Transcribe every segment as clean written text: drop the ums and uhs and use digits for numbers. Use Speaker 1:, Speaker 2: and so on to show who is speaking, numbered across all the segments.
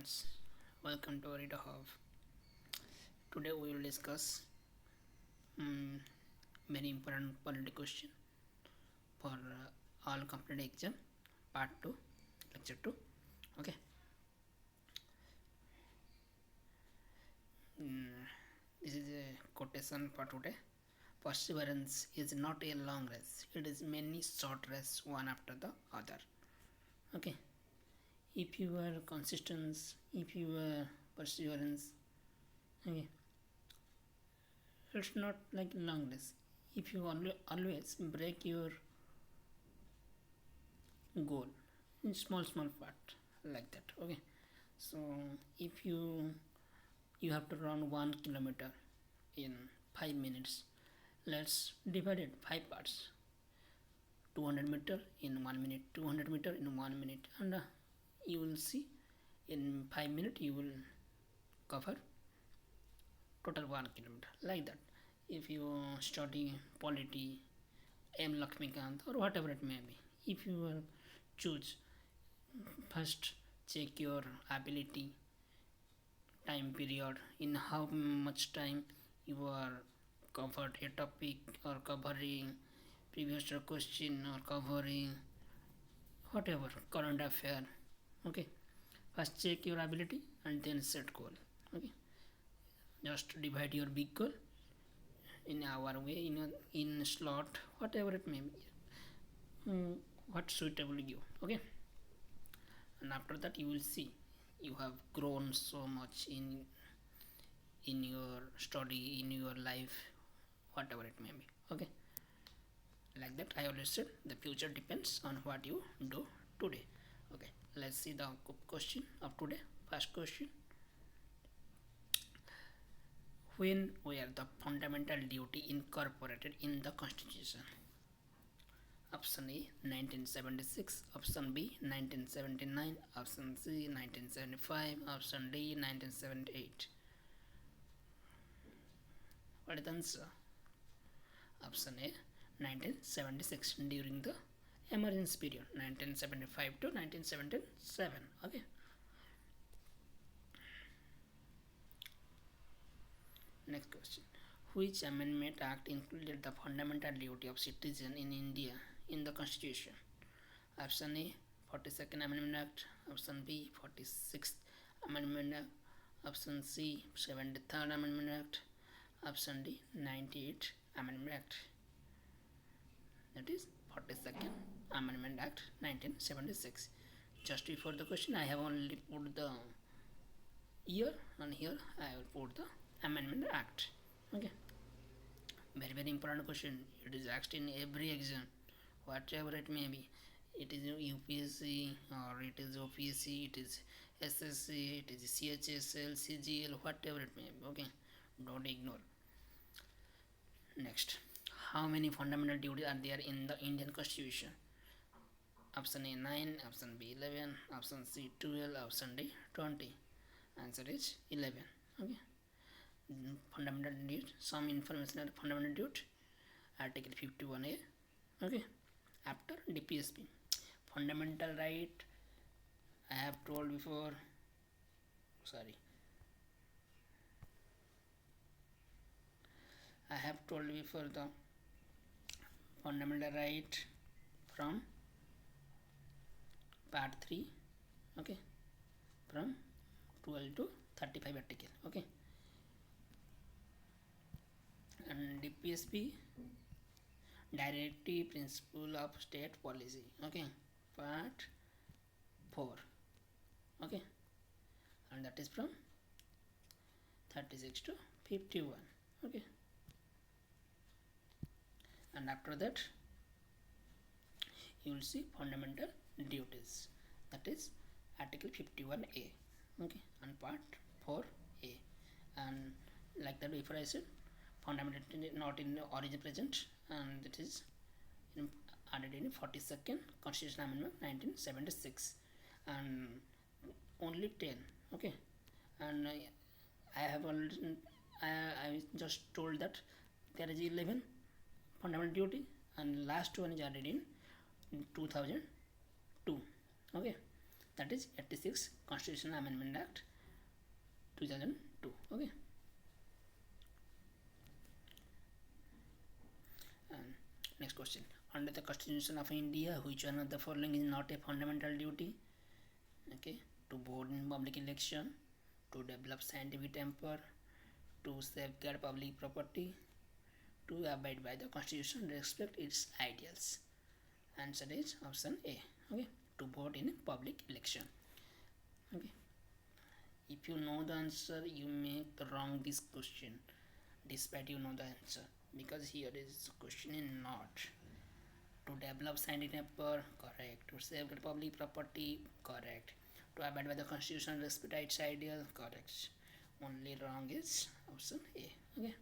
Speaker 1: Friends, welcome to Reader Hub. Today we will discuss um, very important polity question for all competitive exam part 2 lecture 2. Okay. Mm, this is a quotation for today. Perseverance is not a long race, it is many short races one after the other. Okay. If you are consistent, if you are perseverance, okay, it's not like long race. If you always break your goal in small part like that, okay. So if you have to run 1 kilometer in 5 minutes, let's divide it 5 parts. 200 meter in 1 minute, 200 meter in 1 minute, and you will see in 5 minutes you will cover total 1 kilometer like that. If you study polity, M Lakshmikant or whatever it may be, if you will choose, first check your ability, time period, in how much time you are covered a topic or covering previous question or covering whatever current affair. Okay, first check your ability and then set goal. Okay, just divide your big goal in our way, in slot, whatever it may be, what suitable you. Okay, and after that you will see you have grown so much in your study, in your life, whatever it may be. Okay, like that I always said the future depends on what you do today. Okay, let's see the question of today. First question: when were the fundamental duty incorporated in the constitution? Option A 1976, option B 1979, option C 1975, option D 1978. What is the answer? Option A 1976, during the emergency period 1975 to 1977. Okay. Next question: which amendment act included the fundamental duty of citizen in India in the constitution? Option A 42nd Amendment Act, option B 46th Amendment Act, option C 73rd Amendment Act, option D 98th Amendment Act. That is 42nd Amendment Act 1976. Just before the question I have only put the year, and here I will put the Amendment Act. Okay, very important question. It is asked in every exam, whatever it may be. It is UPSC or it is OPSC, it is SSC, it is CHSL, CGL, whatever it may be. Okay, don't ignore. Next, how many fundamental duties are there in the Indian Constitution? Option A 9, option B 11, option C 12, option D 20. Answer is 11. Okay, fundamental duty, some information on fundamental duty. Article 51A. Okay, after DPSP, fundamental right, I have told before, sorry, I have told before the fundamental right from part 3. Okay, from 12 to 35 article. Okay, and DPSP, directive principle of state policy. Okay, part 4. Okay, and that is from 36 to 51. Okay, and after that you will see fundamental duties, that is article 51A. Okay, and part 4A, and like that before I said fundamental not in origin present, and it is added in 42nd Constitutional Amendment 1976, and only 10. Okay, and I have already I just told that there is 11 fundamental duty, and last one is added in 2002. Okay, that is 86 Constitutional Amendment Act 2002. Okay. Um, Next question. Under the Constitution of India, which one of the following is not a fundamental duty? Okay. To vote in public election, to develop scientific temper, to safeguard public property, to abide by the Constitution and respect its ideals. Answer is option A. Okay. To vote in a public election. Okay. If you know the answer, you make wrong this question despite you know the answer, because here is question is not. To develop scientific temper, correct. To safeguard public property, correct. To abide by the Constitution and respect its ideal, correct. Only wrong is option A. Okay.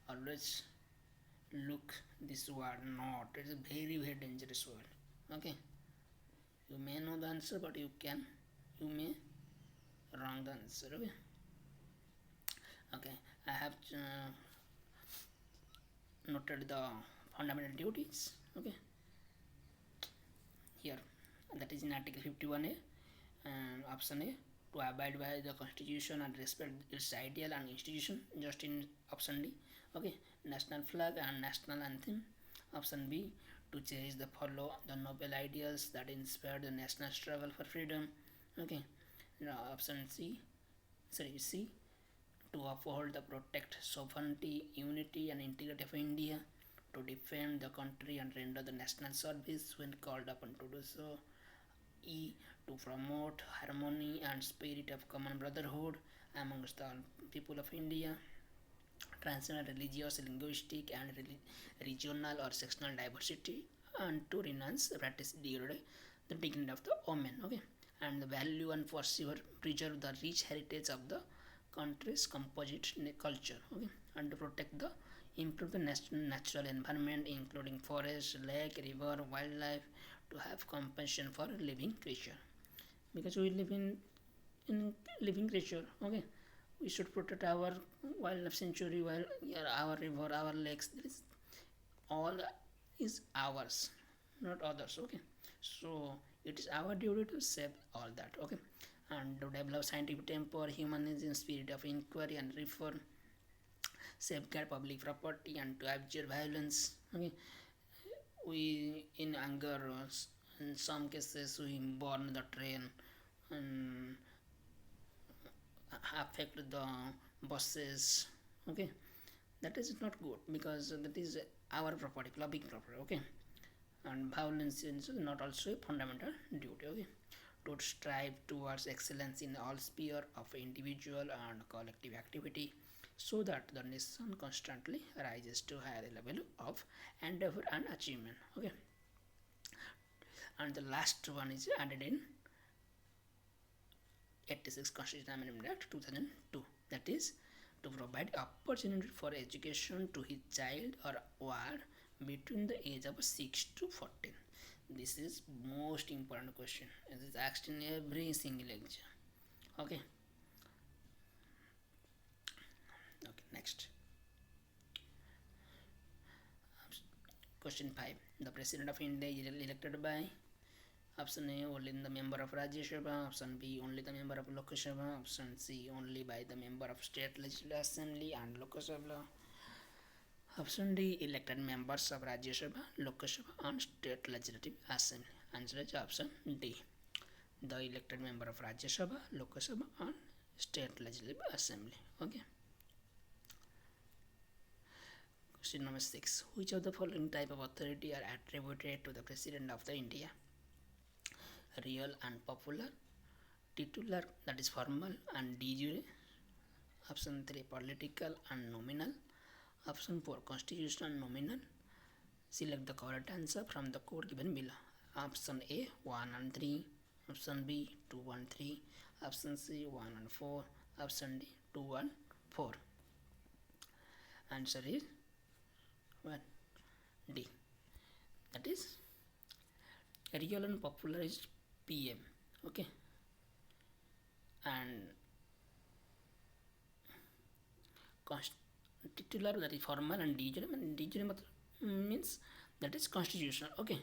Speaker 1: Always look this word not. It is a very dangerous word. Okay. You may know the answer, but you may wrong the answer. Okay. Okay. I have noted the fundamental duties. Okay. Here, that is in Article 51A, and option A, to abide by the Constitution and respect its ideal and institution, just in option D. Okay. National flag and national anthem. Option B, to cherish the follow the noble ideals that inspired the national struggle for freedom. Okay. Now option C, to uphold the protect sovereignty, unity and integrity of India, to defend the country and render the national service when called upon to do so. E, to promote harmony and spirit of common brotherhood amongst the people of India, transcend religious, linguistic and regional or sectional diversity, and to renounce fratricide, the dignity of the women. Okay. And the value and preserve the rich heritage of the country's composite culture. Okay. And to protect the improve the natural environment, including forest, lake, river, wildlife, to have compassion for living creature, because we live in living creature. Okay. We should protect our wildlife sanctuary, while our river, our lakes, this all is ours, not others. Okay. So it is our duty to save all that. Okay. And to develop scientific temper, humanism, spirit of inquiry and reform, safeguard public property and to abjure violence. Okay. We in anger, in some cases we burn the train and affect the buses. Okay. That is not good, because that is our property, public property. Okay. And violence is not also a fundamental duty. Okay. To strive towards excellence in all sphere of individual and collective activity, so that the nation constantly rises to higher level of endeavor and achievement. Okay. And the last one is added in 86 Constitutional Amendment Act 2002, that is to provide opportunity for education to his child or ward between the age of 6 to 14. This is most important question. It is asked in every single exam. Okay. Okay. Next. Question 5. The President of India is elected by option A, only the member of Rajya Sabha, option B, only the member of Lok Sabha, option C, only by the member of State Legislative Assembly and Lok Sabha, option D, elected members of Rajya Sabha, Lok Sabha and State Legislative Assembly. Answer is option D, the elected member of Rajya Sabha, Lok Sabha and State Legislative Assembly. Okay. Question number 6. Which of the following type of authority are attributed to the President of the India? Real and popular, titular, that is formal and de jure, option 3 political and nominal, option 4 constitutional and nominal. Select the correct answer from the code given below. Option A 1 and 3, option B 2 and 3, option C 1 and 4, option D 2 and 4. Answer is 1 D, that is real and popular is PM. Okay. And titular, that is formal and de jure, means that is constitutional. Okay.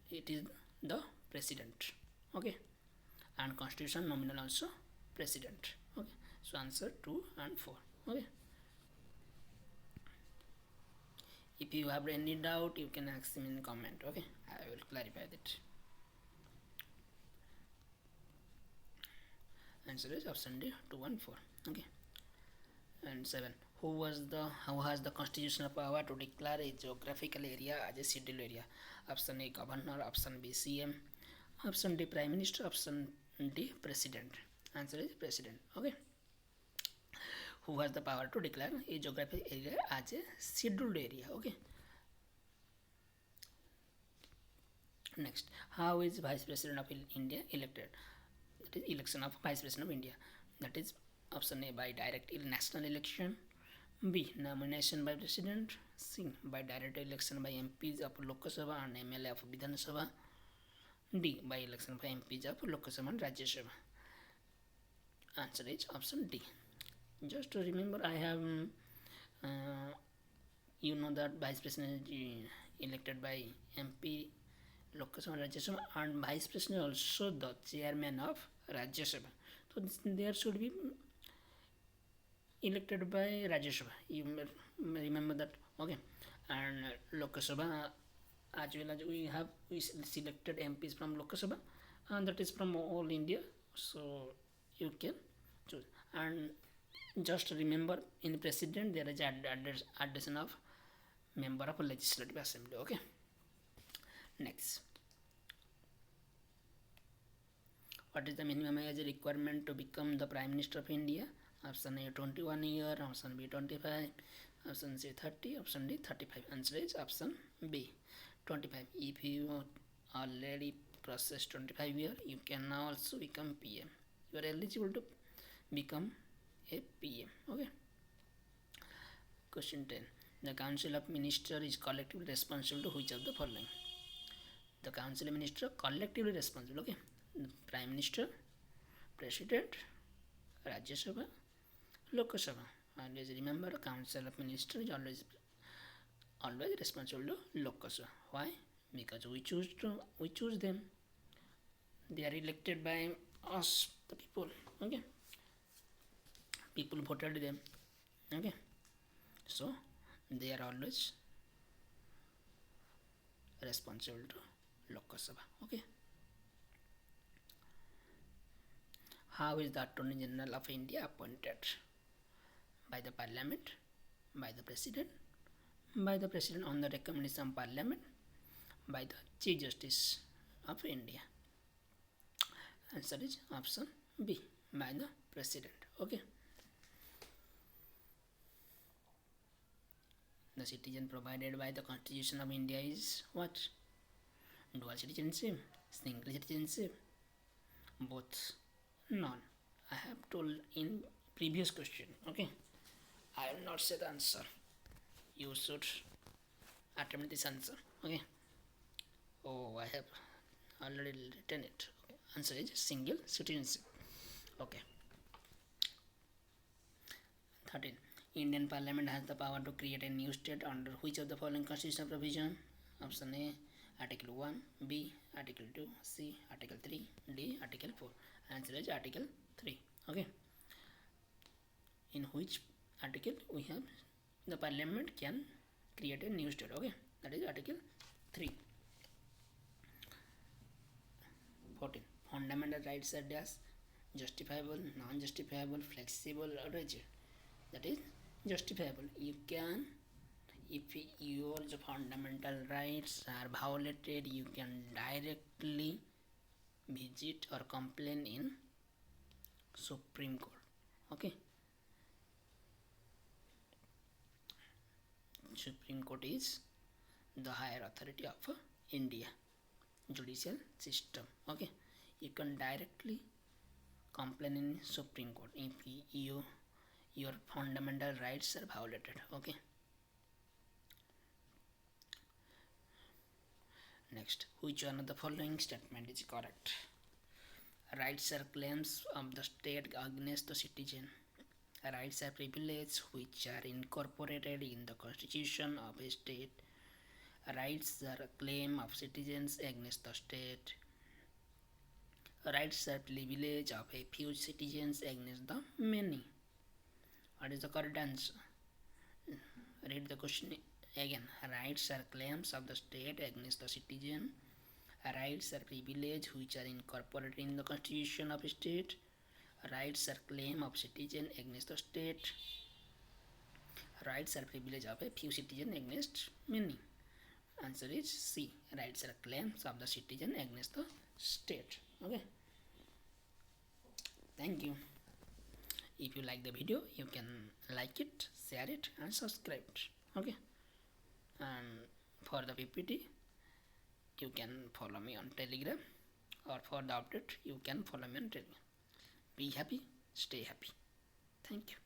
Speaker 1: It is the president. Okay, and constitution nominal also president. Okay, so answer 2 and 4. Okay, if you have any doubt you can ask me in comment. Okay, I will clarify that. Answer is option D, 2 and 4. Okay, and 7. Who has the constitutional power to declare a geographical area as a scheduled area? Option A, governor. Option B, CM. Option D, prime minister. Option D, president. Answer is president. Okay, who has the power to declare a geographical area as a scheduled area? Okay, next, how is vice president of India elected? That is election of vice president of India. That is option A, by direct national election. B, nomination by president. C, by direct election by MPs of Lok Sabha and MLA of Vidhan Sabha. D, by election by MPs of Lok Sabha and Rajya Sabha. Answer is option D. Just to remember, I have you know that vice president is elected by MP Lok Sabha and Rajya Sabha, and vice president also the chairman of Rajya Sabha. So there should be elected by Rajya Sabha. You may remember that. Okay, and Lok Sabha, as well as we selected MPs from Lok Sabha, and that is from all India. So you can choose. And just remember, in president there is addition of member of legislative assembly. Okay, next, what is the minimum age requirement to become the prime minister of India? Option A, 21 year. Option B, 25. Option C, 30. Option D, 35. Answer is option B, 25. If you already processed 25 year, you can now also become PM. You are eligible to become a PM. Okay, question 10. The council of ministers is collectively responsible to which of the following? The council of ministers collectively responsible. Okay, the prime minister, president, Rajya Sabha, Lok Sabha. Always remember, council of ministers is always responsible to Lok Sabha. Why? Because we choose them. They are elected by us, the people. Okay, people voted them. Okay, so they are always responsible to Lok Sabha. Okay, how is the Attorney General of India appointed? By the Parliament, by the President on the recommendation of Parliament, by the Chief Justice of India. Answer is option B, by the President. Okay, the citizen provided by the Constitution of India is what? Dual citizenship, single citizenship, both, none. I have told in previous question. Okay, I will not say the answer. You should attempt this answer. Okay. Oh, I have already written it. Okay. Answer is single citizenship. Okay. 13. Indian Parliament has the power to create a new state under which of the following constitutional provision? Option A, Article 1. B, Article 2. C, Article 3. D, Article 4. Answer is Article 3. Okay. In which article we have the Parliament can create a new state? Okay, that is Article 3. 14. Fundamental rights are dash justifiable, non-justifiable, flexible, or rigid. That is justifiable. You can, if your fundamental rights are violated, you can directly visit or complain in Supreme Court. Okay, Supreme Court is the higher authority of India judicial system. Okay, you can directly complain in Supreme Court if your fundamental rights are violated. Okay, next, which one of the following statement is correct? Rights are claims of the state against the citizen. Rights are privileges which are incorporated in the constitution of a state. Rights are a claim of citizens against the state. rights are privilege of a few citizens against the many. What is the correct answer? Read the question again. Rights are claims of the state against the citizen. Rights are privilege which are incorporated in the constitution of a state. Rights are claim of citizen against the state. Rights are privilege of a few citizen against many. Answer is C. Rights are claims of the citizen against the state. Okay. Thank you. If you like the video, you can like it, share it, and subscribe it. Okay. And for the PPT, you can follow me on Telegram, or for the update, you can follow me on Telegram. Be happy, stay happy. Thank you.